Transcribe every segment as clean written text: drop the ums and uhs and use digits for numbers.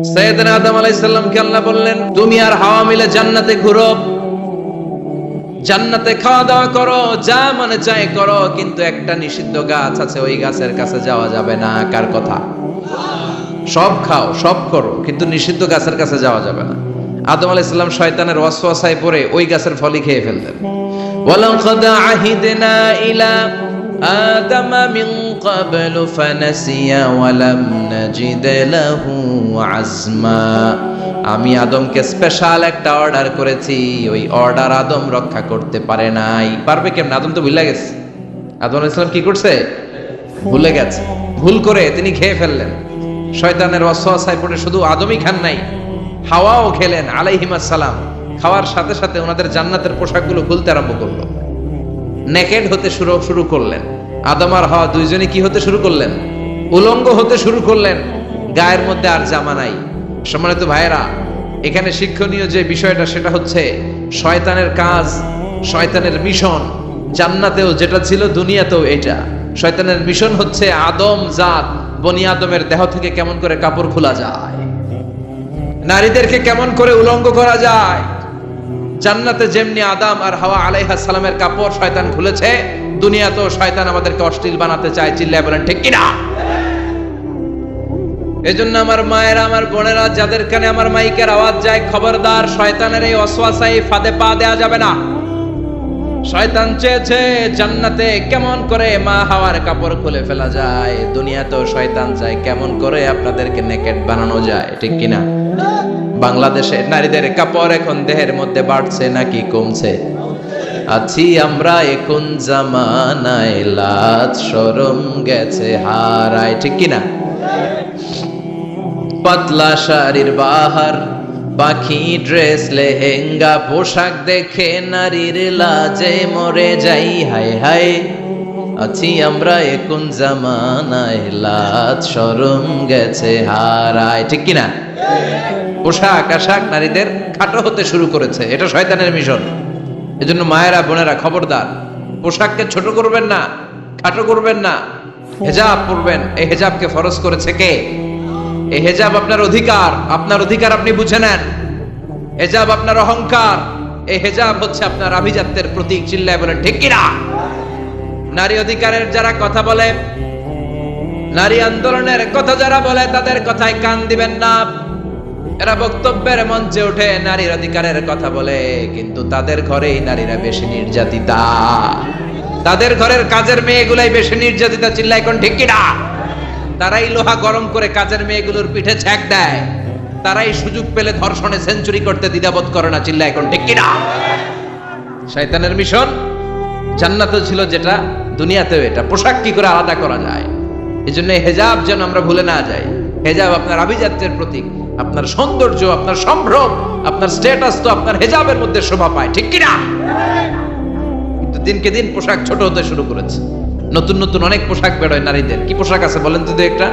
সাইয়েদনা আদম আলাইহিস সালামকে আল্লাহ বললেন, তুমি আর হাওয়া মিলে জান্নাতে ঘুরো, জান্নাতে খাওয়া দাওয়া করো, যা মনে চায় করো, কিন্তু একটা নিষিদ্ধ গাছ আছে, ওই গাছের কাছে যাওয়া যাবে না। কার কথা? সব খাও, সব করো, কিন্তু নিষিদ্ধ গাছের কাছে যাওয়া যাবে না। আদম আলাইহিস সালাম শয়তানের ওয়াসওয়াসায় পড়ে ওই গাছের ফলই খেয়ে ফেললেন। ওয়ালাকাদ আহিদনা ইলা আদম মিন ক্বাবলু ফানাসিয়া ওয়া লাম নাজিদ লাহু আজমা। আমি আদমকে স্পেশাল একটা অর্ডার করেছি, ওই অর্ডার আদম রক্ষা করতে পারে নাই। পারবে কেমন? আদম তো ভুলে গেছে। আদম আলাইহিস সালাম কি করছে? ভুলে গেছে। ভুল করে তিনি খেয়ে ফেললেন। শয়তানের ওয়াসওয়াসায় পড়ে শুধু আদমই খান নাই, হাওয়াও খেলেন আলাইহিমাস সালাম। খাওয়ার সাথে সাথে ওনাদের জান্নাতের পোশাকগুলো খুলতে আরম্ভ করলো, নেকেড হতে শুরু করলেন। আদম আর হাওয়া দুইজনই কি হতে শুরু করলেন? উলঙ্গ হতে শুরু করলেন। গায়ের মধ্যে আর জামা নাই। সম্মানিত ভাইয়েরা, এখানে শিক্ষণীয় যে বিষয়টা সেটা হচ্ছে শয়তানের কাজ, শয়তানের মিশন জান্নাতেও যেটা ছিল দুনিয়াতেও এটা। শয়তানের মিশন হচ্ছে আদম জাত, বনি আদমের দেহ থেকে কেমন করে কাপড় খোলা যায়, নারীদেরকে কেমন করে উলঙ্গ করা যায়। জান্নাতে যেমনি আদম আর হাওয়া আলাইহিস সালামের কাপড় শয়তান খুলেছে, দুনিয়াতেও শয়তান আমাদেরকে অশ্লীল বানাতে চায়। চিল্লায় বলেন ঠিক কিনা? এজন্য আমার মায়েরা, আমার বোনেরা, যাদের কানে আমার মাইকের আওয়াজ যায়, খবরদার, শয়তানের এই ওয়াসওয়াসায় ফাঁদে পা দেয়া যাবে না। শয়তান চেয়েছে জান্নাতে কেমন করে মা হাওয়ার কাপড় খুলে ফেলা যায়, দুনিয়াতেও শয়তান চায় কেমন করে আপনাদেরকে নেকেড বানানো যায়। ঠিক কিনা? বাংলাদেশে নারীদের কাপড় এখন দেহের মধ্যে বাড়ছে নাকি কমছে? আছি আমরা এখন জামানায়, লাজ শরম গেছে হারায়। ঠিক কিনা? পাতলা শাড়ির বাহার, পাখি ড্রেস, লেহেঙ্গা পোশাক দেখে নারীর লাজে মরে যাই। হায় হায়, আছি আমরা এখন জামানায়, লাজ শরম গেছে হারায়। ঠিক কিনা? পোশাক আশাক নারীদের খাটো হতে শুরু করেছে, এটা শয়তানের মিশন। এজন্য মায়েরা বোনেরা খবরদার, পোশাককে ছোট করবেন না, খাটো করবেন না, হেজাব পরবেন। এই হেজাবকে ফরজ করেছে কে? এই হেজাব আপনার অধিকার, আপনার অধিকার আপনি বুঝে নেন। হেজাব আপনার অহংকার, এই হেজাব হচ্ছে আপনার আভিজাত্যের প্রতীক। চিল্লায় বলেন ঠিক কিনা? নারী অধিকারের যারা কথা বলে, নারী আন্দোলনের কথা যারা বলে, তাদের কথায় কান দিবেন না। এরা বক্তব্যের মঞ্চে উঠে নারীর অধিকারের কথা বলে, কিন্তু তাদের ঘরেই নারীরা বেশি নির্যাতিতা, তাদের ঘরের কাজের মেয়েগুলাই বেশি নির্যাতিতা। চিল্লায় কোন ঠিক কিনা? তারাই লোহা গরম করে কাজের মেয়েগুলোর পিঠে ছ্যাঁক দেয়, তারাই সুযোগ পেলে ধর্ষণে সেঞ্চুরি করতে দ্বিধাবোধ করে না। চিল্লায় কোন ঠিক কিনা? শয়তানের মিশন জান্নাতে ছিল যেটা, দুনিয়াতেও এটা। পোশাক কি করে আলাদা করা যায়, এজন্য হেজাব যেন আমরা ভুলে না যাই। হেজাব আপনার আভিজাত্যের প্রতীক, আপনার সৌন্দর্য, আপনার সম্ভ্রম, আপনার স্ট্যাটাস তো আপনার হেজাবের মধ্যে শোভা পায়। ঠিক কিনা? কিন্তু দিনকে দিন পোশাক ছোট হতে শুরু করেছে। নতুন নতুন অনেক পোশাক বেরোয় নারীদের। কি পোশাক আছে বলেন তো একটা?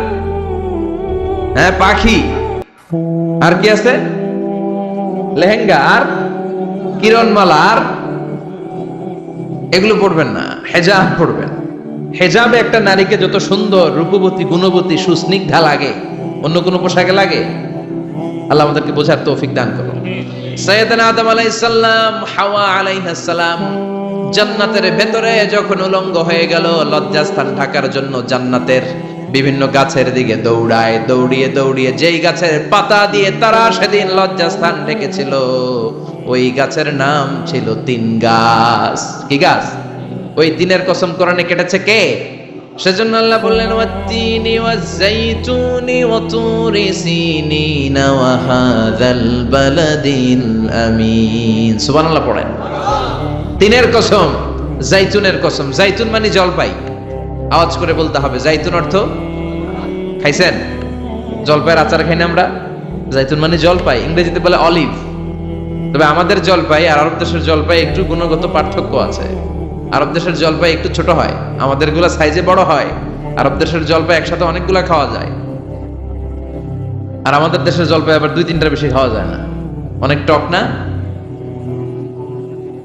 হ্যাঁ, পাখি। আর কি আছে? লেহেঙ্গা আর কিরণমালা। আর এগুলো পড়বেন না, হেজাব পড়বেন। হেজাবে একটা নারীকে যত সুন্দর, রূপবতী, গুণবতী, সুস্নিগ্ধা লাগে, অন্য কোনো পোশাকে লাগে? আল্লাহ আমাদেরকে বোঝার তৌফিক দান করুন। সাইয়েদনা আদম আলাইহিস সালাম, হাওয়া আলাইহিস সালাম জান্নাতের ভেতরে যখন উলঙ্গ হয়ে গেল, লজ্জাস্থান ঢাকার জন্য জান্নাতের বিভিন্ন গাছের দিকে দৌড়ায়। দৌড়িয়ে দৌড়িয়ে যেই গাছের পাতা দিয়ে তারা সেদিন লজ্জাস্থান ঢেকেছিল, ওই গাছের নাম ছিল তিন গাছ। কি গাছ? ওই তিনের কসম কোরআনে কেটেছে কে? সেজন্য আল্লাহ বললেন, ওয়াত-তিনি ওয়াজ-যাইতুনি ওয়া তুরি সিনিনা ওয়া হাযাল বালাদিল আমিন। সুবহানাল্লাহ পড়েন। তিনের কসম, জাইতুনের কসম। জাইতুন মানে জলপাই। আওয়াজ করে বলতে হবে। জাইতুন অর্থ খাইছেন? জলপাইয়ের আচার খাই না আমরা? জাইতুন মানে জলপাই, ইংরেজিতে বলে অলিভ। তবে আমাদের জলপাই আর আরব দেশের জলপাই একটু গুণগত পার্থক্য আছে। আরব দেশের জলপাই একটু ছোট হয়, আমাদের গুলা সাইজে বড় হয়। আরব দেশের জলপাই একসাথে অনেকগুলা খাওয়া যায়, আর আমাদের দেশের জলপাই আবার 2-3টার বেশি খাওয়া যায় না। অনেক টক না?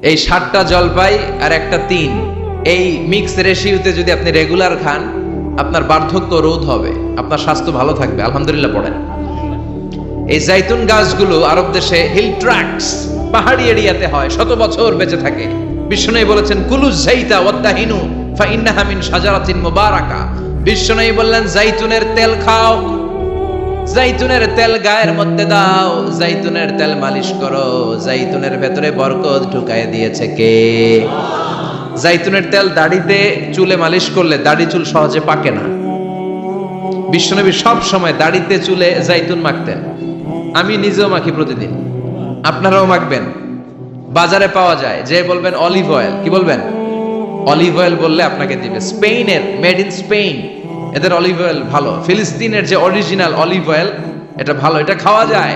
এই 7টা জলপাই আর একটা তিন, এই মিক্স রেশিওতে যদি আপনি রেগুলার খান, আপনার বার্ধক্য রোধ হবে, আপনার স্বাস্থ্য ভালো থাকবে। আলহামদুলিল্লাহ পড়েন। এই জাইতুন গাছগুলো আরব দেশে হিল ট্র্যাক্টস পাহাড়ি এরিয়াতে হয়, শত বছর বেঁচে থাকে। বিষ্ণু বলেছেন কুলু জাইতা ওয়াত্তাহিনু ফাইন্নাহা মিন শাজারাতিন মুবারাকা। বিষ্ণু বললেন জাইতুনের তেল খাও, জাইতুনের তেল গায়ের মধ্যে দাও, জাইতুনের তেল মালিশ করো, জাইতুনের ভেতরে বরকত ঢুকায় দিয়েছে কে? জাইতুনের তেল দাড়িতে চুলে মালিশ করলে দাড়ি চুল সহজে পাকে না। বিশ্বনবী সব সময় দাড়িতে চুলে জাইতুন মাখতেন। আমি নিজেও মাখি প্রতিদিন, আপনারাও মাখবেন। বাজারে পাওয়া যায়, যে বলবেন অলিভ অয়েল, কি বলবেন? অলিভ অয়েল বললে আপনাকে দিবে। স্পেনের, মেড ইন স্পেন, এদের অলিভ অয়েল ভালো। ফিলিস্তিনের যে অরিজিনাল অলিভ অয়েল, এটা ভালো, এটা খাওয়া যায়।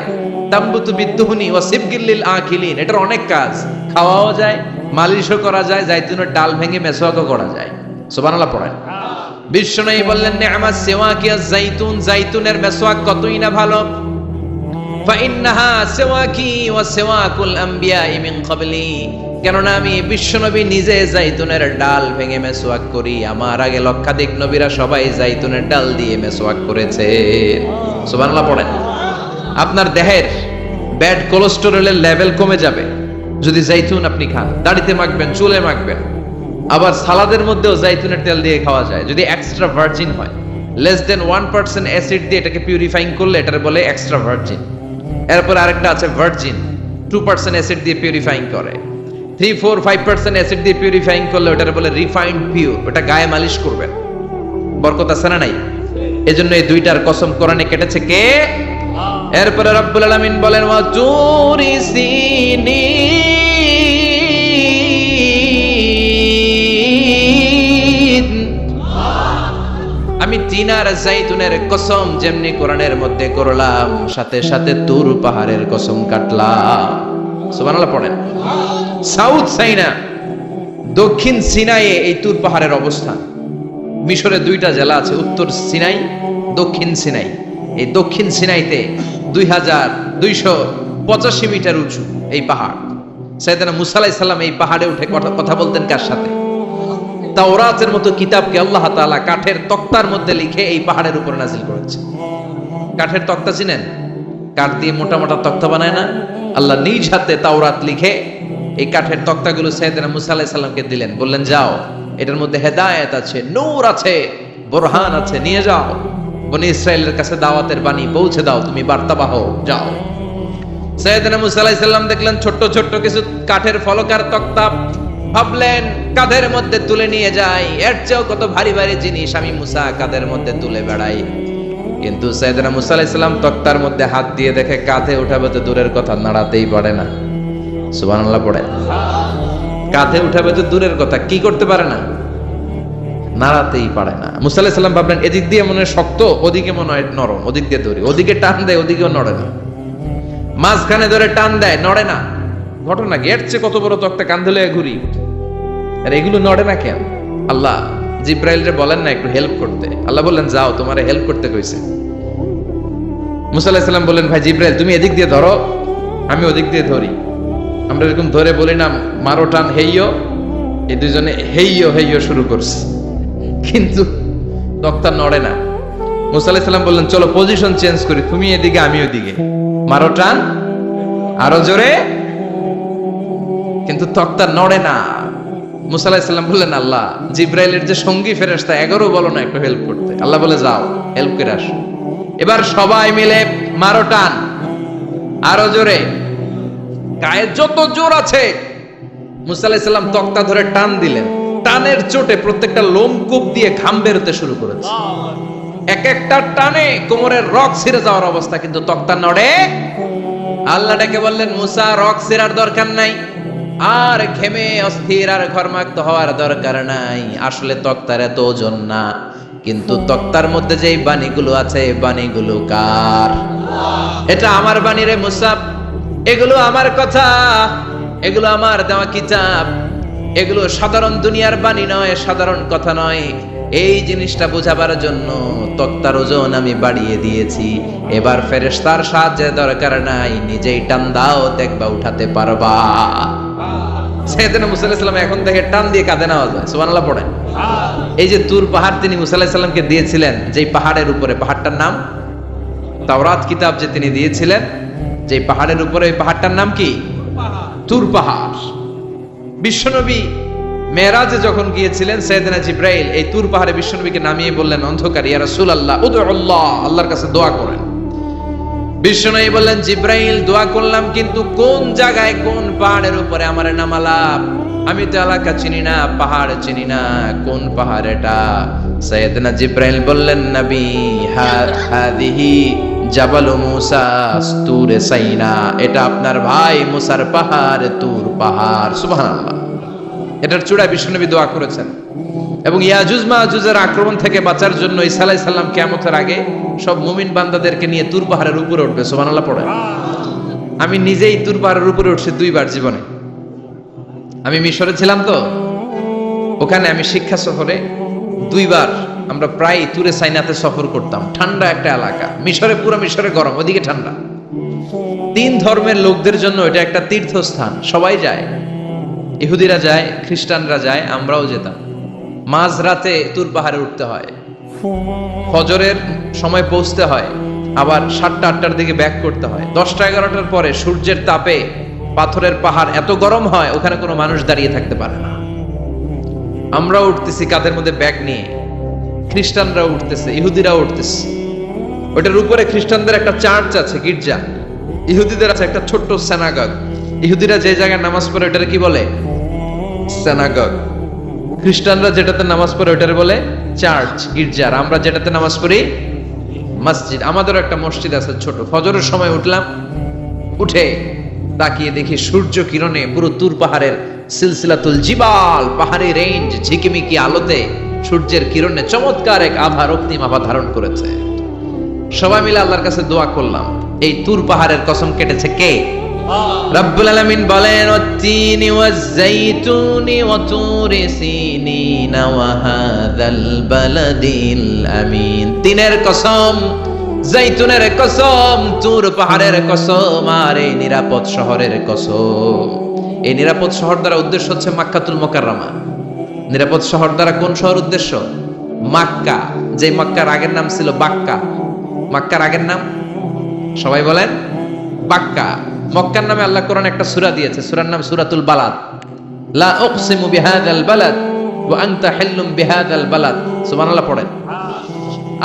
তাম্বুতু বিদ্দুহুনি ওয়া সিবগিল আখিলিন, এটার অনেক কাজ, খাওয়াও যায়, মালিশও করা যায়, জাইতুনের ডাল ভেঙে মেসওয়াকও করা যায়। সুবহানাল্লাহ পড়েন। বিশ্বনবী বললেন নি'মাস সিওয়াকিয়াজ জাইতুন, জাইতুনের মেসওয়াক কতই না ভালো। ফাইন্নাহা সিওয়াকি ওয়া সিওয়াকুল আমবিয়াই মিন ক্বাবলি, কেননা আমি বিশ্বনবী নিজে জাইতুনের ডাল ভেঙে মেসওয়াক করি, আমার আগে লক্ষাধিক নবীরা সবাই জাইতুনের ডাল দিয়ে মেসওয়াক করেছে। সুবহানাল্লাহ পড়েন। আপনার দেহের ব্যাড কোলেস্টেরলের লেভেল কমে যাবে যদি জাইতুন আপনি খান। দাড়িতে মাখবেন, চুলে মাখবেন, আবার সালাদের মধ্যেও জাইতুনের তেল দিয়ে খাওয়া যায় যদি এক্সট্রা ভার্জিন হয়। লেস দেন 1% অ্যাসিড দিয়ে এটাকে পিউরিফাইং করলে এটার বলে এক্সট্রা ভার্জিন। এরপর আরেকটা আছে ভার্জিন, 2% অ্যাসিড দিয়ে পিউরিফাইং করে। 3, 4, 5% অ্যাসিড দিয়ে পিউরিফাইং করলে ওটার বলে রিফাইন্ড পিওর। ওটা গায়ে মালিশ করবেন, বরকত আছে না নাই? এজন্য এই দুইটার কসম কোরআনে কেটেছে কে? এরপরে রব্বুল আলামিন বলেন ওয়া তুরি সিনিন, আমি তিন আর জাইতুনের কসম যেমনি কোরআনের মধ্যে করলাম, সাথে সাথে তুর পাহাড়ের কসম কাটলাম। সুবহানাল্লাহ পড়েন। সাউথ সাইনা, দক্ষিণ সিনাইয়ে এই তুর পাহাড়ের অবস্থান। মিশরে দুইটা জেলা আছে, উত্তর সিনাই, দক্ষিণ সিনাই। এই দক্ষিণ সিনাইতে 2285 মিটার উঁচু এই পাহাড়। সাইয়েদনা মুসা আলাইহিস সালাম এই পাহাড়ে উঠে কথা বলতেন কার সাথে? তাওরাতের মতো কিতাবকে আল্লাহ তাআলা কাঠের তক্তার মধ্যে লিখে এই পাহাড়ের উপর নাজিল করেছে। কাঠের তক্তা চিনেন? কাঠ দিয়ে মোটা মোটা তক্তা বানায় না? আল্লাহ নিজ হাতে তাওরাত লিখে এই কাঠের তক্তাগুলো সাইয়েদনা মুসা আলাইহিস সালামকে দিলেন, বললেন যাও, এটার মধ্যে হেদায়েত আছে, নূর আছে, বুরহান আছে, নিয়ে যাও, বনি ইসরায়েলের কাছে দাওয়াতের বাণী পৌঁছে দাও, তুমি বার্তাবাহ, যাও। সাইয়েদনা মুসা আলাইহিস সালাম দেখলেন ছোট্ট ছোট্ট কিছু কাঠের ফলকার তক্তা, ভাবলেন কাঁধের মধ্যে তুলে নিয়ে যাই, এর চেয়েও কত ভারী ভারী জিনিস আমি মুসা কাঁধের মধ্যে তুলে বেড়াই। কিন্তু সাইয়েদনা মুসা আলাইহিস সালাম তক্তার মধ্যে হাত দিয়ে দেখে কাঁধে উঠাবে তো দূরের কথা, নাড়াতেই পারে না। সুবহানাল্লাহ পড়ে। কাঁধে উঠাবে তো দূরের কথা, কি করতে পারে না? নাড়াতেই পারে না। মুসা আলাইহিস সালাম ভাবলেন এদিক দিয়ে মনে হয় শক্ত, ওদিকে মনে হয় নরম, ওদিক দিয়ে ধরি, ওদিকে টান দেয়, ওদিকেও নড়ে না, মাঝখানে ধরে টান দেয়, নড়ে না। ঘটনা কি? এর চেয়ে কত বড় তক্তা কাঁধে লয়ে ঘুরি, আর এগুলো নড়ে না কেন? আল্লাহ জিব্রাইলরে বলেন না একটু হেল্প করতে? আল্লাহ বললেন যাও, তোমারে হেল্প করতে কইছে। মুসা আলাইহিস সালাম বললেন ভাই জিব্রাইল তুমি এদিক দিয়ে ধরো, আমি ওদিক দিয়ে ধরি। আমরা এরকম ধরে বলি না মারো টান হেইয়ো, এই দুইজনে হেইয়ো হেইয়ো শুরু করছে, কিন্তু তক্তা নড়ে না। মুসা আলাইহিস সালাম বললেন চলো পজিশন চেঞ্জ করি, তুমি এদিকে আমি ওদিকে, মারো টান আরো জোরে, কিন্তু তক্তা নড়ে না। মুসা আলাইহিস সালাম বললেন আল্লাহ জিব্রাইলের যে সঙ্গী ফেরেশতা 11 বলো না একটু হেল্প করতে। আল্লাহ বলে যাও হেল্প করে আসো। এবার সবাই মিলে মারো টান আরো জোরে, গায়ে যত জোর আছে। মুসা আলাইহিস সালাম তক্তা ধরে টান দিলেন, টানের চোটে প্রত্যেকটা লোমকূপ দিয়ে ঘাম বেরোতে শুরু করেছে। এক একটা টানে কোমরের রক ছিঁড়ে যাওয়ার অবস্থা, কিন্তু তক্তা নড়ে। আল্লাহ ডেকে বললেন মুসা রক ছিঁড়ার দরকার নাই, আর ঘেমে অস্থির আর ঘর্মাক্ত হওয়ার দরকার নাই। আসলে তক্তার এত ওজন না, কিন্তু তক্তার মধ্যে যেই বাণীগুলো আছে বাণীগুলো কার? এটা আমার বাণী রে মুসা, এগুলো আমার কথা, এগুলো আমার দেওয়া কিতাব, এগুলো সাধারণ দুনিয়ার বাণী নয়, সাধারণ কথা নয়। এই জিনিসটা বোঝাবার জন্য তক্তার ওজন আমি বাড়িয়ে দিয়েছি। এবার ফেরেশতার সাহায্যের দরকার নাই, নিজেই টান দাও, দেখবা উঠাতে পারবা। সাইয়েদনা মুসা আলাইহিস সালাম এখন থেকে টান দিয়ে কাঁধে নেওয়া যায়। সুবহানাল্লাহ পড়েন। এই যে তুর পাহাড় তিনি মুসা আলাইহিস সালামকে দিয়েছিলেন, যেই পাহাড়ের উপরে, পাহাড়টার নাম তাওরাত কিতাব যে তিনি দিয়েছিলেন, যে পাহাড়ের উপরে, ওই পাহাড়টার নাম কি? তুর পাহাড়। বিশ্বনবী মেরাজে যখন গিয়েছিলেন, সাইয়েদনা জিব্রাইল এই তুর পাহাড়ে বিশ্বনবীকে নামিয়ে বললেন, অন্ধকার, ইয়া রাসূলুল্লাহ উদউল্লাহ, আল্লাহর কাছে দোয়া করেন। বিশ্বনবী বললেন, জিব্রাইল দোয়া করলাম, কিন্তু কোন জায়গায় কোন পাহাড়ের উপরে আমারে নামালাম? আমি তো এলাকা চিনি না, পাহাড় চিনি না, কোন পাহাড় এটা? সাইয়েদনা জিব্রাইল বললেন, নবী হাদিহি জাবাল মুসা তুরে সাইনা, এটা আপনার ভাই মুসার পাহাড়, তুর পাহাড়। সুবহানাল্লাহ। এটার চূড়ায় বিশ্বনবী দোয়া করেছেন। এবং ইয়াজুজ মাজুজের আক্রমণ থেকে বাঁচার জন্য ঈসা আলাইহিস সালাম কিয়ামতের আগে সব মুমিন বান্দাদেরকে নিয়ে তুর পাহাড়ের উপরে উঠবে। সুবহানাল্লাহ পড়েন। আমি নিজেই তুর পাহাড়ের উপরে উঠছি 2 বার জীবনে। আমি মিশরে ছিলাম তো, ওখানে আমি শিক্ষা সফরে 2 বার আমরা প্রায় তুরে সাইনাতে সফর করতাম। ঠান্ডা একটা এলাকা, মিশরে, পুরো মিশরে গরম, ওদিকে ঠান্ডা। 3 ধর্মের লোকদের জন্য এটা একটা তীর্থস্থান, সবাই যায়। ইহুদিরা যায়, খ্রিস্টানরা যায়, আমরাও যেতাম। মাঝরাতে তুর পাহাড়ে উঠতে হয়, ফজরের সময় পৌঁছতে হয়, আবার 7টা 8টার দিকে ব্যাক করতে হয়। 10টা 11টার পরে সূর্যের তাপে পাথরের পাহাড় এত গরম হয়, ওখানে কোনো মানুষ দাঁড়িয়ে থাকতে পারে না। আমরা উঠতেছি কাঁধের মধ্যে ব্যাগ নিয়ে, খ্রিস্টানরা উঠতেছে, ইহুদিরাও উঠতেছে। ওটার উপরে খ্রিস্টানদের একটা চার্চ আছে, গির্জা। ইহুদিদের আছে একটা ছোট্ট সিনাগগ। ইহুদিরা যে জায়গায় নামাজ পড়ে ওটারে কি বলে? সিনাগগ। খ্রিস্টানরা যেটাতে নামাজ পড়ে ওটারে বলে চার্চ, গির্জা। আর আমরা যেটাতে নামাজ পড়ি মসজিদ। আমাদেরও একটা মসজিদ আছে ছোট। ফজরের সময় উঠলাম, উঠে তাকিয়ে দেখি সূর্য কিরণে পুরো তুর পাহাড়ের সিলসিলাতুল জিবাল, পাহাড়ি রেঞ্জ ঝিকিমিকি আলোতে সূর্যের কিরণে চমৎকার এক আভা, রক্তিম আভা ধারণ করেছে। সবাই মিলে আল্লাহর কাছে দোয়া করলাম। এই তুর পাহাড়ের কসম কেটেছে কে? রব্বুল আলামিন বলেন, ওয়াত-তিনি ওয়াজ-যাইতুনি ওয়া তুরি সিনিন ওয়া হাযাল বালাদিল আমিন। তিনের কসম, জাইতুনের কসম, তুর পাহাড়ের কসম, আর এই নিরাপদ শহরের কসম। এই নিরাপদ শহর দ্বারা উদ্দেশ্য হচ্ছে মাক্কাতুল মুকাররমা। নিরাপদ শহর দ্বারা কোন শহর উদ্দেশ্য? মক্কা। যে মক্কার আগের নাম ছিল বাক্কা। মক্কার আগের নাম সবাই বলেন বাক্কা। মক্কার নামে আল্লাহ কোরআনে একটা সূরা দিয়েছে, সূরার নাম সূরাতুল বালাদ। লা উকসিমু বিহাযাল বালাদ ওয়া আনতা হিল্লুম বিহাযাল বালাদ। সুবহানাল্লাহ পড়েন।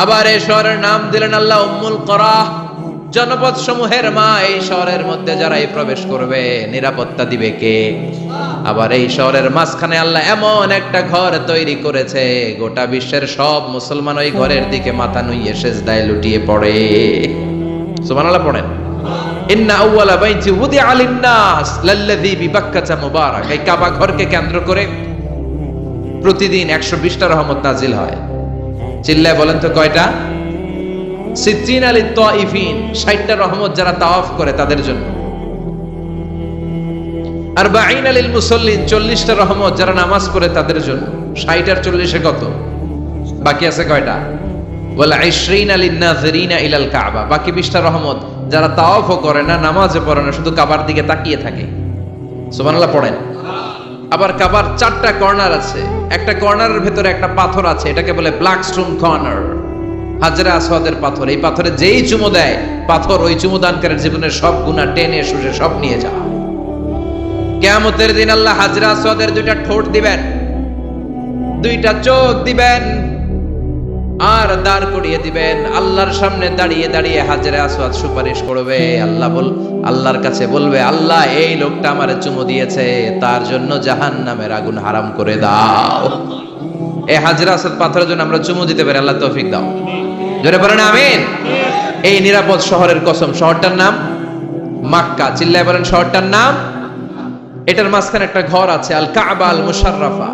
আবার এই শহরের নাম দিলেন আল্লাহ উম্মুল কুরা, জনপদ সমূহের মা। এই শহরের মধ্যে যারাই প্রবেশ করবে নিরাপত্তা দিবে কে? আবার এই শহরের মাঝখানে আল্লাহ এমন একটা ঘর তৈরি করেছে, গোটা বিশ্বের সব মুসলমান ওই ঘরের দিকে মাথা নুইয়ে সিজদায় লুটিয়ে পড়ে। সুবহানাল্লাহ পড়েন। ইন্না আউওয়ালা বাইতি উদিআ লিন-নাস লাল্লাযী বিবাক্কাতা মুবারাক। এই কাবা ঘরকে কেন্দ্র করে প্রতিদিন 120টা রহমত নাজিল হয়। চিল্লায় বলেন তো কয়টা? 60 লিত তাইফিন, 60টা রহমত যারা তাওয়াফ করে তাদের জন্য। 40 লিল মুসাল্লিন, 40টা রহমত যারা নামাজ পড়ে তাদের জন্য। 60 আর 40 কত? বাকি আছে কয়টা? ওয়াল 20 লিন-নাযিরিনা ইলাল কাবা, বাকি 20টা রহমত যারা তাওয়াফও করে না, নামাজও পড়ে না, শুধু কাবার দিকে তাকিয়ে থাকে। সুবহানাল্লাহ পড়েন। আবার কাবার 4টা কর্নার আছে। একটা কর্নারের ভেতরে একটা পাথর আছে, এটাকে বলে ব্ল্যাক স্টোন কর্নার, হাজরে আসওয়াদের পাথর। এই পাথরে যেই চুমু দেয়, পাথর ওই চুমু দানকারীর জীবনের সব গুনাহ টেনে শুষে সব নিয়ে যায়। কিয়ামতের দিন আল্লাহ হাজরে আসওয়াদের 2টা ঠোঁট দিবেন, 2টা চোখ দিবেন, আর দাঁড় করিয়ে দিবেন। আল্লাহর সামনে দাঁড়িয়ে দাঁড়িয়ে হাজরে আসওয়াদ সুপারিশ করবে। আল্লাহর কাছে বলবে, আল্লাহ এই লোকটা আমারে চুমু দিয়েছে, তার জন্য জাহান্নামের আগুন হারাম করে দাও। এই হাজরে আসওয়াদ পাথরের জন্য আমরা চুমু দিতে পারি, আল্লাহ তৌফিক দাও। জোরে বলেন আমিন। এই নিরাপদ শহরের কসম। শহরটার নাম মক্কা। চিল্লায় বলেন শহরটার নাম। এটার মাঝখানে একটা ঘর আছে, আল কাবা আল মুশাররাফা।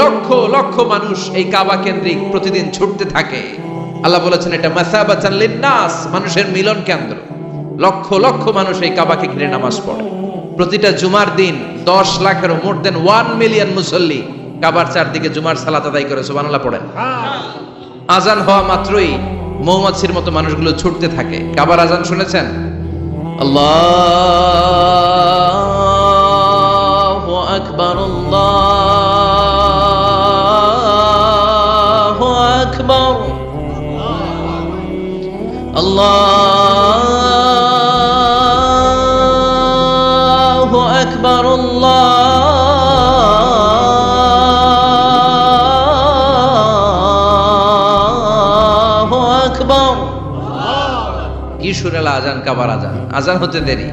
লক্ষ লক্ষ মানুষ এই কাবা কেন্দ্রিক প্রতিদিন ছুটতে থাকে। আল্লাহ বলেছেন এটা মাসাবাতান লিন-নাস, মানুষের মিলন কেন্দ্র। লক্ষ লক্ষ মানুষ এই কাবাকে ঘিরে নামাজ পড়ে। প্রতিটা জুমার দিন 10 লাখেরও মোর দেন 1 মিলিয়ন মুসল্লি কাবার চারদিকে জুমার সালাত আদায় করে। সুবহানাল্লাহ পড়েন। আজান হওয়া মাত্রই মৌমাছির মতো মানুষগুলো ছুটতে থাকে। কাবার আজান শুনেছেন? আল্লাহু আকবার, আল্লাহু আকবার, আল্লাহ আজান কাবার আজান, আজান হতে দেরি,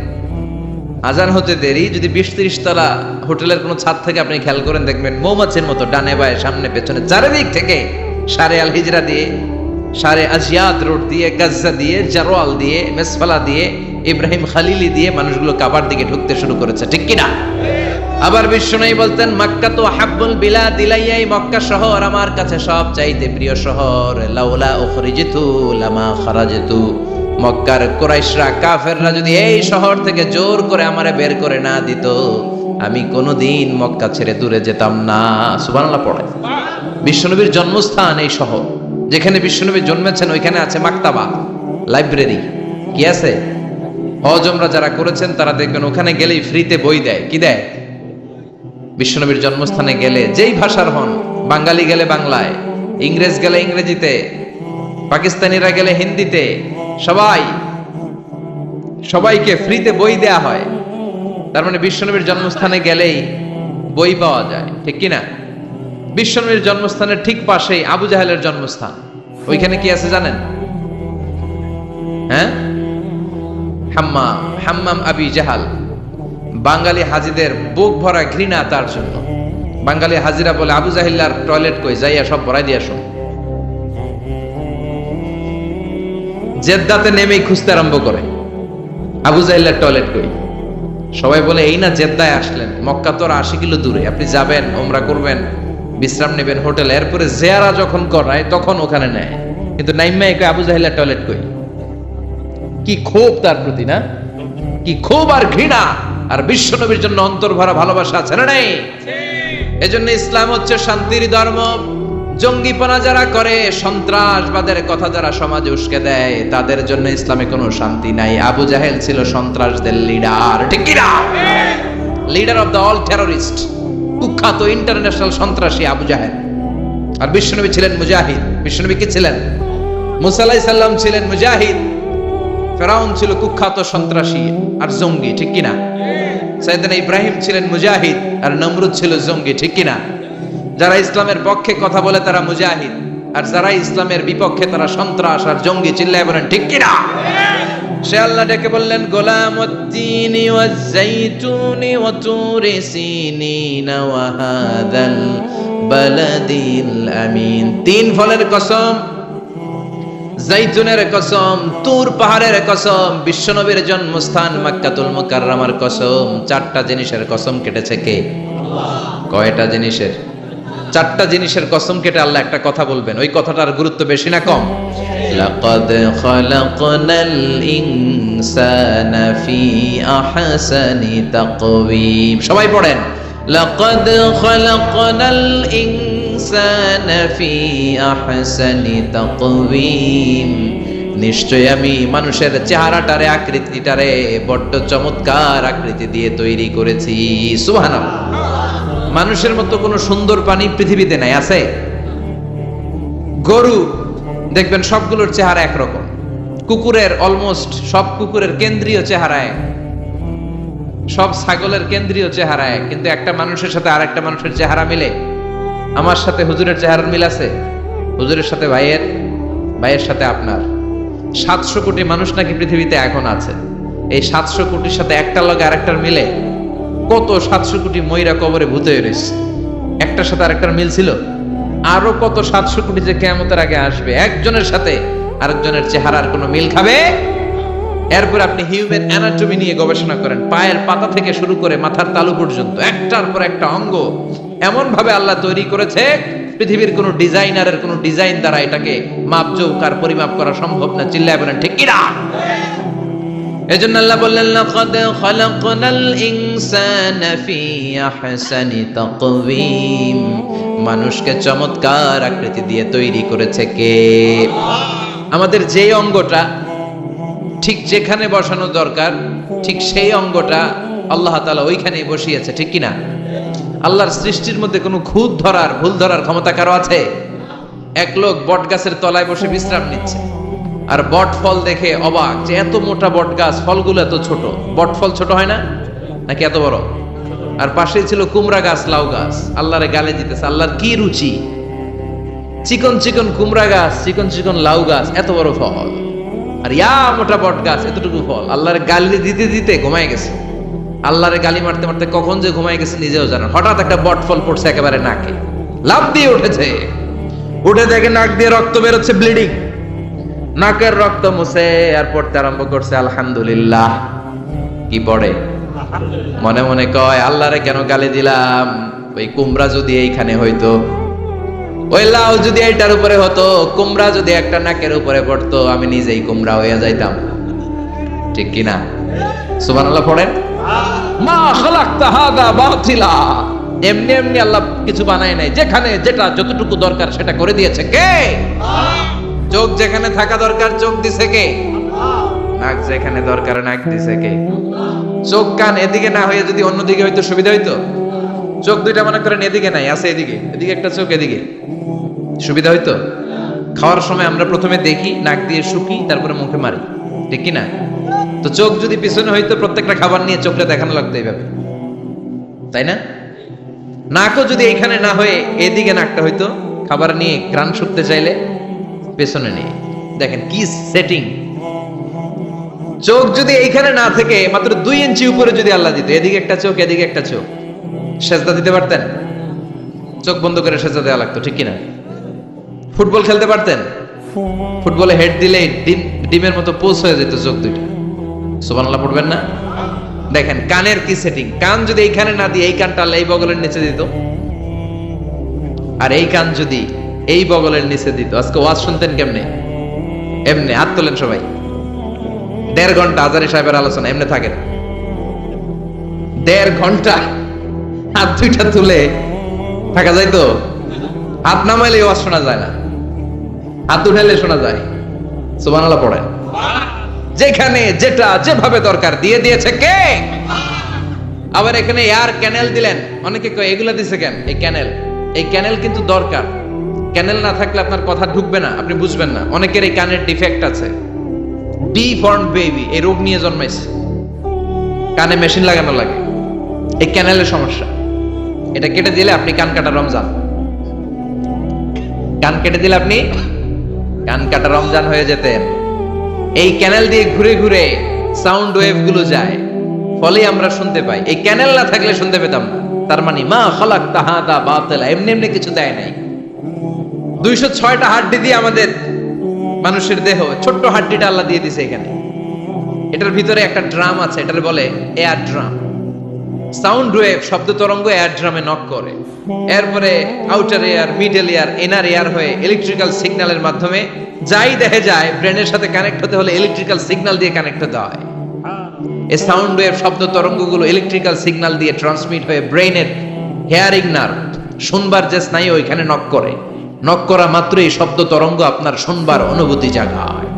আজান হতে দেরি। যদি 20-30 তলা হোটেলের কোনো ছাদ থেকে আপনি খেয়াল করেন, দেখবেন মৌমাছির মতো ডানে বায়ে সামনে পেছনে চারিদিক থেকে শারে আল হিজরা দিয়ে, শারে আজিয়াদ রোড দিয়ে, গাজ্জা দিয়ে, জারওয়াল দিয়ে, মেসফালা দিয়ে, ইব্রাহিম খালিলি দিয়ে মানুষগুলো কাবার দিকে ঢুকতে শুরু করেছে, ঠিক কিনা? আবার বিশ্বনবী বলতেন, মক্কা তো হাব্বুল বিলাদ ইলাইয়া, মক্কা শহর আমার কাছে সব চাইতে প্রিয় শহর। লাউলা উখরিজিতু লামা খারাজতু, মক্কার কুরাইশরা কাফেররা যদি এই শহর থেকে জোর করে আমারে বের করে না দিত, আমি কোনোদিন মক্কা ছেড়ে দূরে যেতাম না। সুবহানাল্লাহ পড়ে। বিশ্বনবীর জন্মস্থান এই শহর, যেখানে বিশ্বনবী জন্মেছেন ওইখানে আছে মাকতাবা, লাইব্রেরি। কি আছে? হজ উমরা যারা করেছেন তারা দেখবেন ওখানে গেলেই ফ্রিতে বই দেয়। কি দেয়? বিশ্বনবীর জন্মস্থানে গেলে যেই ভাষার হন, বাঙালি গেলে বাংলায়, ইংরেজ গেলে ইংরেজিতে, পাকিস্তানিরা গেলে হিন্দিতে, সবাইকে ফ্রিতে বই দেয়া হয়। তার মানে বিশ্বনবীর জন্মস্থানে গেলেই বই পাওয়া যায়, ঠিক কিনা? বিশ্বনবীর জন্মস্থানের ঠিক পাশেই আবু জাহেলের জন্মস্থান। ওইখানে কি আছে জানেন? হ্যাঁ, হাম্মাম আবি জাহাল। বাঙালি হাজিদের বুক ভরা ঘৃণা তার জন্য। বাঙালি হাজিরা বলে, আবু জাহিল্লার টয়লেট কই, যাইয়া সব ভরাই দিয়ে আসুন। জেদ্দাতে নেমেই খুঁজতে আরম্ভ করে, আবু জাহিল্লার টয়লেট কই। সবাই বলে, এই না জেদ্দায় আসলেন, মক্কা তো 80 কিলো দূরে, আপনি যাবেন, ওমরা করবেন, বিশ্রাম নেবেন হোটেলে, এরপরে জিয়ারা যখন করায় তখন ওখানে নেয়। কিন্তু নাইম্মা কই আবু জাহিল্লার টয়লেট কই। কি ক্ষোভ তার প্রতি, না? কি ক্ষোভ আর ঘৃণা! আর বিশ্বনবীর জন্য অন্তর ভরা ভালোবাসা আছে না নাই? এজন্য ইসলাম হচ্ছে শান্তির ধর্ম। জঙ্গিপনা যারা করে, সন্ত্রাসবাদের কথা যারা সমাজে উস্কে দেয়, তাদের জন্য ইসলামে কোনো শান্তি নাই। আবু জাহেল ছিল সন্ত্রাসদের লিডার, ঠিক কি না? Leader of the all terrorist, কুখ্যাত ইন্টারন্যাশনাল সন্ত্রাসী আবু জাহেল। আর বিশ্বনবী ছিলেন মুজাহিদ। বিশ্বনবী কি ছিলেন? মুসা আলাইহিস সালাম ছিলেন মুজাহিদ। ফেরাউন ছিল কুখ্যাত সন্ত্রাসী আর জঙ্গি, ঠিক কিনা? সাইয়েদনা ইব্রাহিম ছিলেন মুজাহিদ আর নমরুদ ছিল জঙ্গি, ঠিক কিনা? যারা ইসলামের পক্ষে কথা বলে তারা মুজাহিদ, আর যারা ইসলামের বিপক্ষে তারা সন্ত্রাস আর জঙ্গি। চিল্লায় বলেন ঠিক কিনা? সে আল্লাহ ডেকে বললেন, গোলামুদ্দিনি ওয়াজ-জাইতুনি ওয়া তুরি সিনিন ওয়া হাদাল বালাদিল আমিন। 3 ফলের কসম, জাইতুনের কসম, তুর পাহাড়ের কসম, বিশ্বনবীর জন্মস্থান মক্কাতুল মুকাররমার কসম। 4টা জিনিসের কসম কেটেছে কে? আল্লাহ। কয়টা জিনিসের? 4টা জিনিসের কসম কেটে আল্লাহ একটা কথা বলবেন। ওই কথাটার গুরুত্ব বেশি না কম? লাকাদ খালাকনাল ইনসানা ফি আহসানি তাকওয়িম। সবাই পড়েন, লাকাদ খালাকনাল ইনসানা ফি আহসানি তাকওয়িম। নিশ্চয় আমি মানুষের চেহারাটারে, আকৃতিটারে বড্ড চমৎকার আকৃতি দিয়ে তৈরি করেছি। সুবহানাল্লাহ। মানুষের মতো কোনো সুন্দর প্রাণী পৃথিবীতে নাই, আছে? গরু দেখবেন সবগুলোর চেহারা একরকম। কুকুরের অলমোস্ট সব কুকুরের কেন্দ্রীয় চেহারা এক, সব ছাগলের কেন্দ্রীয় চেহারা এক, কিন্তু একটা মানুষের সাথে আরেকটা মানুষের চেহারা মিলে। আমার সাথে হুজুরের চেহারার মিল আছে, হুজুরের সাথে ভাইয়ের, ভাইয়ের সাথে আপনার। 700 কোটি মানুষ নাকি পৃথিবীতে এখন আছে। এই 700 কোটির সাথে একটার লগে আরেকটার মিলে কত 700 কোটি ময়রা কবরে ভূত হয়ে রয়েছে। একটার সাথে আরেকটার মিল ছিল। আরো কত 700 কোটি যে কিয়ামতের আগে আসবে, একজনের সাথে আরেকজনের চেহারার কোনো মিল খাবে? এরপর আপনি হিউম্যান অ্যানাটমি নিয়ে গবেষণা করেন, পায়ের পাতা থেকে শুরু করে মাথার তালু পর্যন্ত একটার পর একটা অঙ্গ এমন ভাবে আল্লাহ তৈরি করেছে, পৃথিবীর কোনো ডিজাইনারের কোনো ডিজাইন দ্বারা এটাকে মাপজোক আর পরিমাপ করা সম্ভব না। চিল্লায় বলেন ঠিক কি না? এজন্য আল্লাহ বললেন, লাকাদ খালাকনাল ইনসানা ফি আহসানি তাকওয়িম। মানুষকে চমৎকার আকৃতি দিয়ে তৈরি করেছে কে? আমাদের যে অঙ্গটা ঠিক যেখানে বসানো দরকার, ঠিক সেই অঙ্গটা আল্লাহ তাআলা ওইখানেই বসিয়েছে, ঠিক কি না? আল্লাহর সৃষ্টির মধ্যে কোনো খুঁত ধরার, ভুল ধরার ক্ষমতা কারো আছে? এক লোক বট গাছের তলায় বসে বিশ্রাম নিচ্ছে, আর বট ফল দেখে অবাক যে এত মোটা বট গাছ, ফলগুলো এত ছোট। বট ফল ছোট হয় না নাকি এত বড়? আর পাশেই ছিল কুমড়া গাছ, লাউ গাছ। আল্লাহরে গালে দিতেছে, আল্লাহর কি রুচি! চিকন চিকন কুমড়া গাছ, চিকন চিকন লাউ গাছ, এত বড় ফল। আর ইয়া মোটা বট গাছ এতটুকু ফল। আল্লাহর গালি দিতে দিতে ঘুমায় গেছে। আল্লাহরে গালি মারতে মারতে কখন যে ঘুমায় গেছে নিজেও জানেন। হঠাৎ একটা বট ফল পড়ছে একেবারে নাকে, লাফ দিয়ে উঠেছে। উঠে দেখে নাক দিয়ে রক্ত বেরোচ্ছে, ব্লিডিং। নাকের রক্ত মুছে আর পড়তে আরম্ভ করছে আলহামদুলিল্লাহ। কি পড়ে? মনে মনে কয় আল্লাহরে কেন গালি দিলাম, ওই কুমড়া যদি এইখানে হইতো, ওই লাউ যদি এইটার উপরে হতো, কুমড়া যদি একটা নাকের উপরে পড়তো, আমি নিজেই কুমড়া হয়ে যাইতাম। ঠিক কিনা? সুবহানাল্লাহ পড়েন। মা খালাকতা হাদা বাতিলা। এমনি এমনি আল্লাহ কিছু বানায় নাই, যেখানে যেটা যতটুকু দরকার সেটা করে দিয়েছে কে? চোখ যেখানে থাকা দরকার চোখ দিছে কে? নাক যেখানে দরকার নাক দিছে কে? চোখ কান এদিকে না হয়ে যদি অন্যদিকে হয়তো সুবিধা হইতো। চোখ দুইটা মনে করেন এদিকে নাই, আছে এদিকে, এদিকে একটা চোখ, এদিকে সুবিধা হইতো। খাওয়ার সময় আমরা প্রথমে দেখি, নাক দিয়ে শুকি, তারপরে মুখে মারি, ঠিক কি না? তো চোখ যদি পিছনে হইতো প্রত্যেকটা খাবার নিয়ে চোখটা দেখানো লাগতো এইভাবে, তাই না? নাকও যদি এইখানে না হয়ে এদিকে নাকটা হইতো, খাবার নিয়ে ঘ্রাণ শুকতে চাইলে পেছনে নিয়ে। দেখেন কি সেটিং। চোখ যদি এইখানে না থেকে মাত্র 2 ইঞ্চি উপরে যদি আল্লাহ দিত, এদিকে একটা চোখ এদিকে একটা চোখ, সেজদা দিতে পারতেন? চোখ বন্ধ করে সেজদা দেওয়া লাগতো, ঠিক কিনা? ফুটবল খেলতে পারতেন? ফুটবলে হেড দিলে ডিমের মতো পোষ হয়ে যেত চোখ দুইটা। সুবহানাল্লাহ পড়বেন না? দেখেন কানের কি সেটিং। কান যদি এইখানে না দিয়ে এই কানটা আল্লাহ এই বগলের নিচে দিত, আর এই কান যদি এই বগলের নিচে দিত, আজকে ওয়াজ শুনতেন কেমনে? এমনি। হাত তোলেন সবাই। 1.5 ঘন্টা আজারি সাহেবের আলোচনা এমনি থাকে। 1.5 ঘন্টা হাত দুইটা তুলে থাকা যায় তো? হাত নামাইলে ওয়াজ শোনা যায় না, হাত উঠাইলে শোনা যায়। সুবহানাল্লাহ পড়েন। যেখানে যেটা যেভাবে দরকার দিয়ে দিয়েছে কে? আবার এখানে এয়ার ক্যানেল দিলেন। অনেকে কয় এগুলা দিছে কেন? এই ক্যানেল কিন্তু দরকার। ক্যানেল না থাকলে আপনার কথা ঢুকবে না, আপনি বুঝবেন না। অনেকের এই কানের ডিফেক্ট আছে, ডিফর্ম বেবি, এই রোগ নিয়ে জন্মাইছে, কানে মেশিন লাগানো লাগে, এই ক্যানেলের সমস্যা। এটা কেটে দিলে আপনি কান কাটা রমজান। কান কেটে দিলে আপনি কান কাটা রমজান হয়ে যেতেন। এই ক্যানেল দিয়ে ঘুরে ঘুরে সাউন্ড ওয়েভ গুলো যায়, ফলে আমরা শুনতে পাই। এই ক্যানেল না থাকলে শুনতে পেতাম না। তার মানে মা খালাকতা হাদা বাতিলা, এমনি এমনি কিছু দেয় নাই। 206টা হাড্ডি দিয়ে আমাদের মানুষের দেহ, ছোট্ট হাড্ডিটা আল্লাহ দিয়ে দিছে এখানে। এটার ভিতরে একটা ড্রাম আছে, এটার বলে এয়ার ড্রাম। সাউন্ড ওয়েভ, শব্দ তরঙ্গ এয়ার ড্রামে নক করে, এরপরে outer air, middle air, inner air হয়ে ইলেকট্রিক্যাল সিগন্যালের মাধ্যমে যাই দেখে যায়, ব্রেনের সাথে কানেক্ট হতে হলে ইলেকট্রিক্যাল সিগন্যাল দিয়ে কানেক্ট হতে হয়। এই সাউন্ড ওয়েভ, শব্দ তরঙ্গগুলো ইলেকট্রিক্যাল সিগন্যাল দিয়ে ট্রান্সমিট হয়ে ব্রেনের হেয়ারিং নার্ভ, শুনবার যে স্নায়ু, ওইখানে নক করে। নক করা মাত্রই শব্দ তরঙ্গ আপনার শুনবার অনুভূতি জাগায়।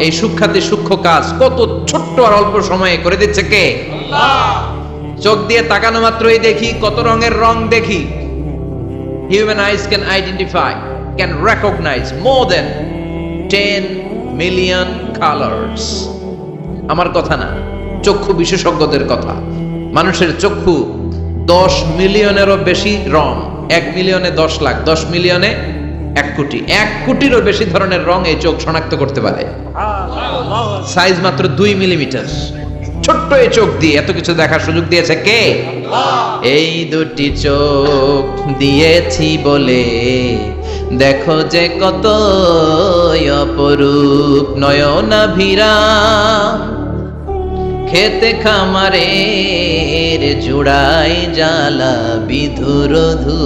এই সূক্ষ্মাতি সূক্ষ্ম কাজ কত ছোট্ট আর অল্প সময়ে করে দিচ্ছে কে? চোখ দিয়ে তাকানো মাত্রই দেখি কত রঙের রং দেখি। Human eyes can identify, can recognise more than 10 million colours. আমার কথা না, চক্ষু বিশেষজ্ঞদের কথা। মানুষের চক্ষু 10 মিলিয়নেরও বেশি রং, 1 মিলিয়নে 10 লাখ, 10 মিলিয়নে 1 কোটি, 1 কোটিরও বেশি ধরনের রং এই চোখ শনাক্ত করতে পারে। সাইজ মাত্র 2 মিলিমিটার। ছোট্ট এই চোখ দিয়ে এত কিছু দেখার সুযোগ দিয়েছে কে? এই দুটি চোখ দিয়েছি বলে দেখো যে কত অপরূপ নয়নাভিরা, খেতে খামারের জুড়াই জ্বালা বিধুর ধু,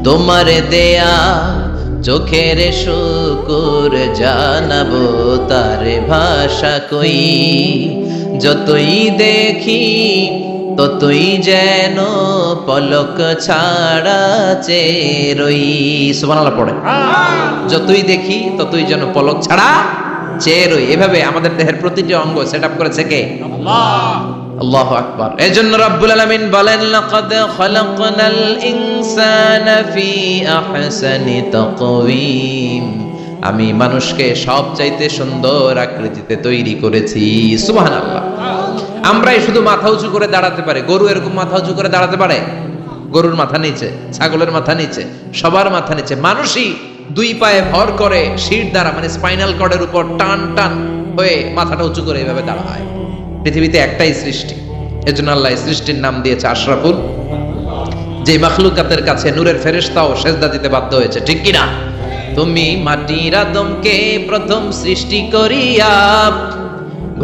তোমার দেয়া চোখের শুকুর জানাবো তার ভাষা কই, যতই দেখি ততই যেন পলক ছাড়া চেরই। সুবহানাল্লাহ পড়ে। যতই দেখি ততই যেন পলক ছাড়া চেরই। এভাবে আমাদের দেহের প্রতিটি অঙ্গ সেটআপ করেছে কে? আল্লাহ। আল্লাহু আকবার। এজন্য রব্বুল আলামিন বলেন লাকাদ খালাকনাল ইনসানা ফি আহসানি তাকওয়িম, আমি মানুষকে সবচাইতে সুন্দর আকৃতিতে তৈরি করেছি। সুবহানাল্লাহ। আমরাই শুধু মাথা উঁচু করে দাঁড়াতে পারি, গরু এরকম মাথা উঁচু করে দাঁড়াতে পারে? গরুর মাথা নিচে, ছাগলের মাথা নিচে, সবার মাথা নিচে। মানুষই দুই পায়ে ভর করে শির দ্বারা মানে স্পাইনাল কর্ডের উপর টান টান হয়ে মাথাটা উঁচু করে এইভাবে দাঁড়ায়। পৃথিবীতে একটাই সৃষ্টি, এজন্য আল্লাহ সৃষ্টির নাম দিয়েছে আশরাফুল, যে মাখলুকাতের কাছে নূরের ফেরেশতাও সেজদা দিতে বাধ্য হয়েছে, ঠিক কিনা? তুমি মাটির আদমকে প্রথম সৃষ্টি করিয়া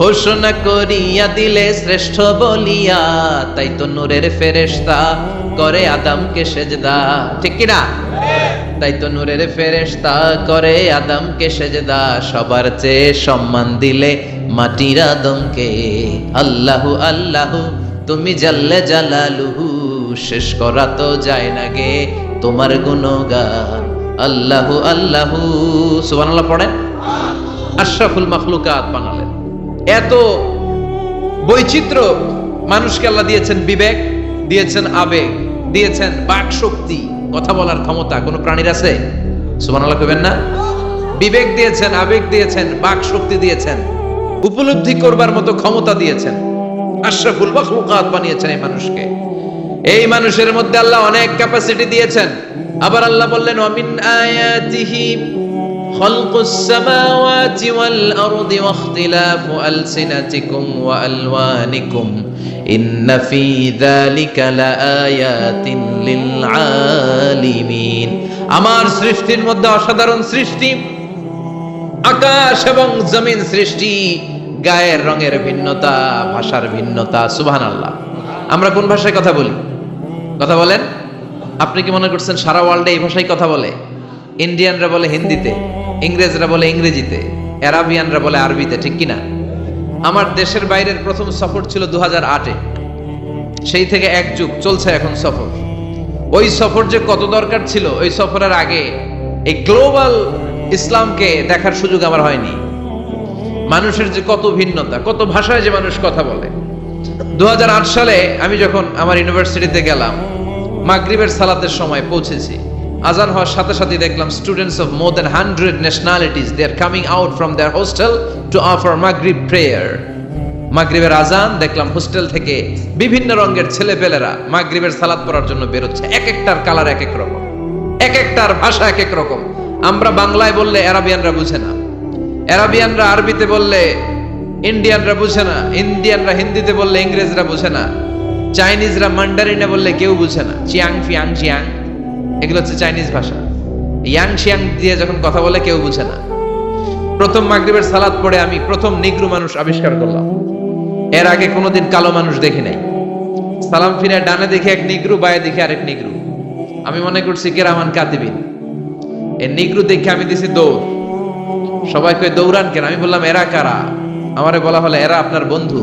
ঘোষণা করিয়া দিলে শ্রেষ্ঠ বলিয়া, তাই তো নূরের ফেরেশতা করে আদমকে সেজদা, ঠিক কিনা? তাই তো নূরের ফেরেশতা করে আদমকে সেজদা, সবার চেয়ে সম্মান দিলে মাটির আদমকে। আল্লাহু আল্লাহু তুমি জাল্লে জালালুহু, শেষ করা তো যায় না গে তোমার গুণগান। আল্লাহু আল্লাহু, সুবহানাল্লাহ পড়েন। আশরাফুল মাখলুকাত বানালেন। এত বৈচিত্র্য মানুষকে আল্লাহ দিয়েছেন, বিবেক দিয়েছেন, আবেগ দিয়েছেন, বাক শক্তি, কথা বলার ক্ষমতা। কোন প্রাণীর আছে? সুবহানাল্লাহ কইবেন না? বিবেক দিয়েছেন, আবেগ দিয়েছেন, বাক শক্তি দিয়েছেন, উপলব্ধি করবার মতো ক্ষমতা দিয়েছেন। আশরাফুল মাখলুকাত বানিয়েছেন এই মানুষকে। এই মানুষের মধ্যে আল্লাহ অনেক ক্যাপাসিটি দিয়েছেন। আবার আল্লাহ বললেন, ওয়ামিন আয়াতিহি খালকুস সামাওয়াতি ওয়াল আরদি ওয়াখতিলাফু আলসিনাতিকুম ওয়া আলওয়ানিকুম ইন্না ফী যালিকা লাআয়াতিন লিল আলিমিন। আমার সৃষ্টির মধ্যে অসাধারণ সৃষ্টি, আকাশ এবং জমিন সৃষ্টি, গায়ের রঙের ভিন্নতা, ভাষার ভিন্নতা। সুবহানাল্লাহ। আমরা কোন ভাষায় কথা বলি? কথা বলেন। আপনি কি মনে করছেন সারা ওয়ার্ল্ডে এই ভাষায় কথা বলে? ইন্ডিয়ানরা বলে হিন্দিতে, ইংরেজরা বলে ইংরেজিতে, আরাবিয়ানরা বলে আরবিতে, ঠিক কিনা? আমার দেশের বাইরের প্রথম সফর ছিল 2008-এ। সেই থেকে এক যুগ চলছে এখন সফর। ওই সফর যে কত দরকার ছিল, ওই সফরের আগে এই গ্লোবাল ইসলামকে দেখার সুযোগ আমার হয়নি। মানুষের যে কত ভিন্নতা, কত ভাষায় যে মানুষ কথা বলে। 2008 সালে আমি যখন আমার ইউনিভার্সিটিতে গেলাম, মাগরিবের সালাতের সময় পৌঁছেছি। আজান হওয়ার সাথে সাথে দেখলাম students of more than 100 nationalities, they are coming out from their hostel to offer মাগরিব প্রেয়ার। মাগরিবের আজান দেখলাম হোস্টেল থেকে বিভিন্ন রঙের ছেলেপেলেরা মাগরিবের সালাত পড়ার জন্য বেরোচ্ছে। এক একটার কালার এক এক রকম, এক একটার ভাষা এক এক রকম। আমরা বাংলায় বললে আরাবিয়ানরা বুঝে না, আরাবিয়ানরা আরবিতে বললে ইন্ডিয়ানরা বুঝে না, ইন্ডিয়ানরা হিন্দিতে বললে ইংরেজরা বুঝে না, চাইনিজরা মান্ডারিনে বললে কেউ বুঝে না। চিয়াং ফিয়াং চিয়াং, এগুলো হচ্ছে চাইনিজ ভাষা। ইয়াং শিয়াং দিয়ে যখন কথা বলে কেউ বুঝে না। প্রথম মাগরিবের সালাত পড়ে আমি প্রথম নিগ্রু মানুষ আবিষ্কার করলাম। এর আগে কোনোদিন কালো মানুষ দেখি নাই। সালাম ফিরে ডানে দেখে এক নিগ্রু, বায়ে দেখে আরেক নিগ্রু। আমি মনে করছি কেরামান কাতিবিন। এই নিগ্রু দেখে আমি দিছি দৌড়। সবাই কই দৌড়ান কেন? আমি বললাম এরা কারা? আমারে বলা হলো এরা আপনার বন্ধু।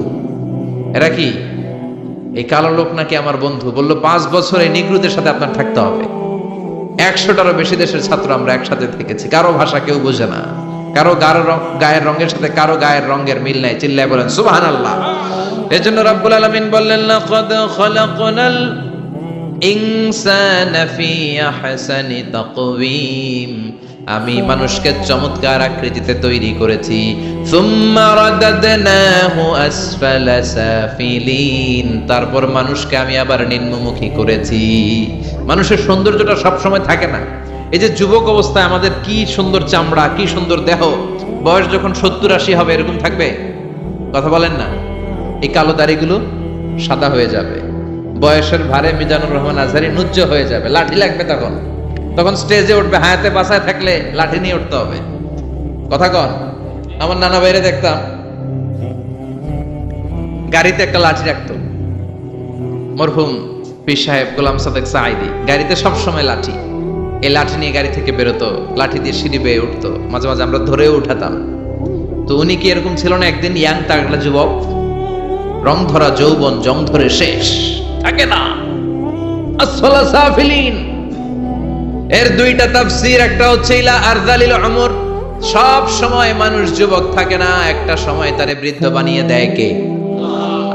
এরা কি? এই কালো লোক নাকি আমার বন্ধু। বললো 5 বছর এই নিগ্রুদের সাথে আপনার থাকতে হবে। 100টারও বেশি দেশের ছাত্র আমরা একসাথে থেকেছি। কারো ভাষা কেউ বোঝে না, কারো গায়ের রঙের সাথে কারো গায়ের রঙের মিল নাই। চিল্লায় বলেন সুবহানাল্লাহ। এজন্য রব্বুল আলামিন বললেন, লাকাদ খালাকনাল ইনসানা ফি আহসানি তাকওয়িম। আমি মানুষকে চমৎকার আকৃতিতে তৈরি করেছি। সুম্মা রাদাদনাহু আসফালা সাফিলিন। তারপর মানুষকে আমি আবার নিম্নমুখী করেছি। মানুষের সৌন্দর্যটা সব সময় থাকে না। এই যে যুবক অবস্থায় আমাদের কি সুন্দর চামড়া, কি সুন্দর দেহ, বয়স যখন 70-80 হবে এরকম থাকবে? কথা বলেন না। এই কালো দাড়িগুলো সাদা হয়ে যাবে, বয়সের ভারে মিজানুর রহমান আজহারি নুজ্জ হয়ে যাবে, লাঠি লাগবে তখন। তখন স্টেজে উঠবে, হায়াতে বাসায় থাকলে লাঠি নিয়ে উঠতে হবে। কথা কন। আমার নানা বাইরে দেখতাম গাড়িতে একটা লাঠি রাখতো, মরহুম পীর সাহেব গোলাম সাদেক সাঈদী। গাড়িতে সবসময় লাঠি, এই লাঠি নিয়ে গাড়ি থেকে বেরোতো, লাঠি দিয়ে সিঁড়ি বেয়ে উঠতো, মাঝে মাঝে আমরা ধরেও উঠাতাম। তো উনি কি এরকম ছিল না? একদিন ইয়াং তাগড়া যুবক, রং ধরা যৌবন, জং ধরে শেষ থাকে না। আসফালা সাফিলিন এর দুইটা তাফসীর, একটা হচ্ছে ইলা আরযালিল উমর, সব সময় মানুষ যুবক থাকে না, একটা সময় তারে বৃদ্ধ বানিয়ে দেয় কে?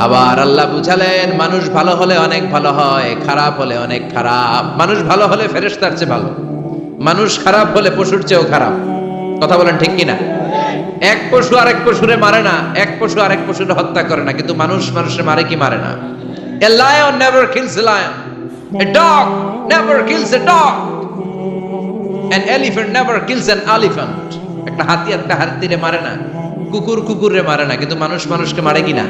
আবার আল্লাহ বুঝালেন মানুষ ভালো হলে অনেক ভালো হয়, খারাপ হলে অনেক খারাপ। মানুষ ভালো হলে ফেরেশতার চেয়ে ভালো, মানুষ খারাপ হলে পশুর চেয়েও খারাপ। কথা বলেন ঠিক কিনা? এক পশু আরেক পশুরে মারে না, এক পশু আরেক পশুরে হত্যা করে না, কিন্তু মানুষ মানুষে মারে কি মারে না? A lion never kills a lion. A dog never kills a dog. An elephant never kills an elephant. একটা হাতি একটা হাতিরে মারে না, কুকুর কুকুরে মারে না, কিন্তু মানুষ মানুষকে মারে কিনা?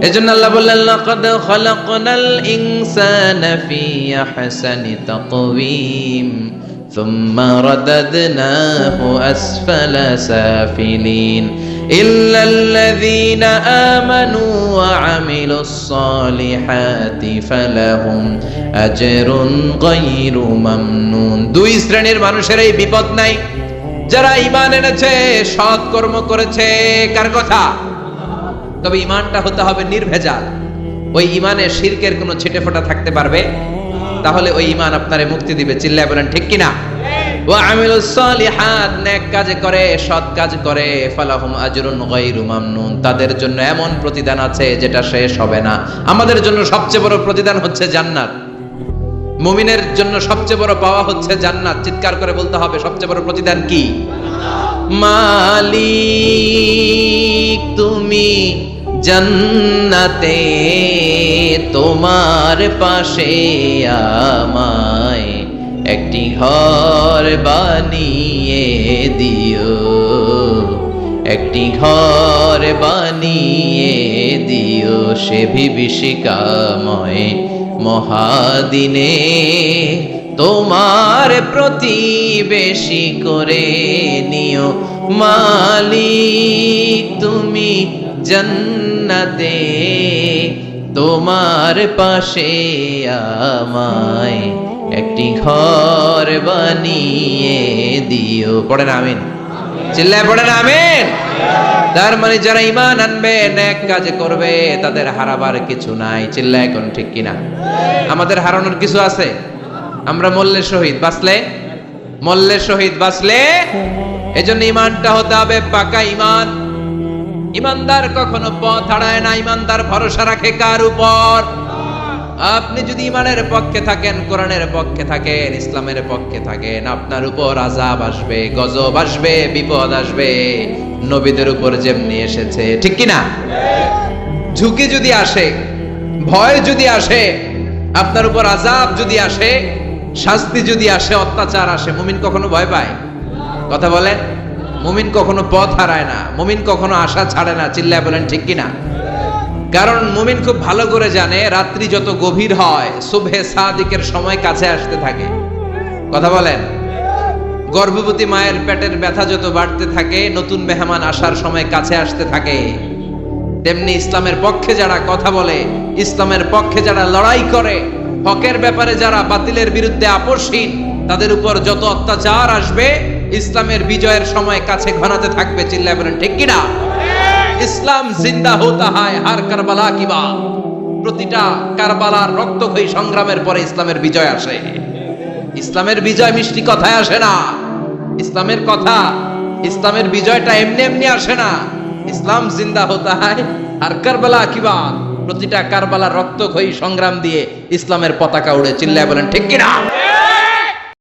এজন্য আল্লাহ বললেন লাকাদ খালাকনাল ইনসানা ফি আহসানি তাকওয়িম সুম্মা রাদাদনাহু আসফালা সাফিলিন ইল্লাল্লাযীনা আমানু ওয়া আমিলুস সালিহাতি ফালাহুম আজরুন গায়রু মামনুন। দুই শ্রেণীর মানুষের এই বিপদ নাই, যারা ঈমান এনেছে, সৎ কর্ম করেছে। কার কথা? তবে ঈমানটা হতে হবে নির্ভেজাল। ওই ঈমানে শিরকের কোনো ছিটেফোঁটা থাকতে পারবে? তাহলে ওই ঈমান আপনারে মুক্তি দিবে। চিল্লায় বলেন ঠিক কিনা? ওয়া আমিলুস সালিহাত, নেক কাজ করে, সৎ কাজ করে, ফালাহুম আজরুন গায়রু মামনুন, তাদের জন্য এমন প্রতিদান আছে যেটা শেষ হবে না। আমাদের জন্য সবচেয়ে বড় প্রতিদান হচ্ছে জান্নাত। মুমিনের জন্য সবচেয়ে বড় পাওয়া হচ্ছে জান্নাত। চিৎকার করে বলতে হবে সবচেয়ে বড় প্রতিদান কি? মালিক তুমি জান্নাতে, তোমার পাশে আমায় একটি ঘর বানিয়ে দিও, একটি ঘর বানিয়ে দিও সে বিভীষিকাময় মহাদিনে, তোমার প্রতিবেশী করে নিও। মালিক তুমি জান্নাতে, তোমার পাশে আমায় একটি ঘর বানিয়ে দিও। পড়েন আমিন, চিল্লায় পড়েন আমিন। তার মানে যারা ঈমান আনবে, নেক কাজ করবে, তাদের হারাবার কিছু নাই। চিল্লায় কোন ঠিক কিনা? আমাদের হারানোর কিছু আছে? আমরা মল্লের শহীদ বাঁচলে, মল্লের শহীদ বাঁচলে, এজন্য ঈমানটা হতে হবে পাকা ঈমান। ঈমানদার কখনো পথ হারায় না। ঈমানদার ভরসা রাখে কার উপর? আপনি যদি ঈমানের পক্ষে থাকেন, কোরআনের পক্ষে থাকেন, ইসলামের পক্ষে থাকেন, আপনার উপর আযাব আসবে, গজব আসবে, বিপদ আসবে, নবীদের উপর যেমনি এসেছে। ঠিক কিনা? ঝুঁকি যদি আসে, ভয় যদি আসে, আপনার উপর আযাব যদি আসে, শাস্তি যদি আসে, অত্যাচার আসে, মুমিন কখনো ভয় পায়? কথা বলেন। মুমিন কখনো পথ হারায় না, মুমিন কখনো আশা ছাড়ে না। চিল্লায় বলেন ঠিক কিনা? কারণ মুমিন খুব ভালো করে জানে রাত্রি যত গভীর হয়, সুবহে সাদিকের সময় কাছে আসতে থাকে। কথা বলেন। গর্ভবতী মায়ের পেটের ব্যথা যত বাড়তে থাকে, নতুন মেহমান আসার সময় কাছে আসতে থাকে। তেমনি ইসলামের পক্ষে যারা কথা বলে, ইসলামের পক্ষে যারা লড়াই করে, হকের ব্যাপারে যারা বাতিলের বিরুদ্ধে আপোষহীন, তাদের উপর যত অত্যাচার আসবে, ইসলামের বিজয়ের সময় কাছে ঘনাতে থাকবে। চিল্লায় বলেন ঠিক কিনা? ইসলাম জিন্দা হোতা হয় হার কারবালা কি বাত। প্রতিটা কারবালার রক্তক্ষয়ী সংগ্রামের পরে ইসলামের বিজয় আসে। ইসলামের বিজয় মিষ্টি কথায় আসে না। ইসলামের কথা, ইসলামের বিজয়টা এমনি এমনি আসে না। ইসলাম জিন্দা হোতা হয় আর কারবালা কি বাত। প্রতিটা কারবালার রক্তক্ষয়ী সংগ্রাম দিয়ে ইসলামের পতাকা উড়ে। চিল্লায় বলেন ঠিক কিনা?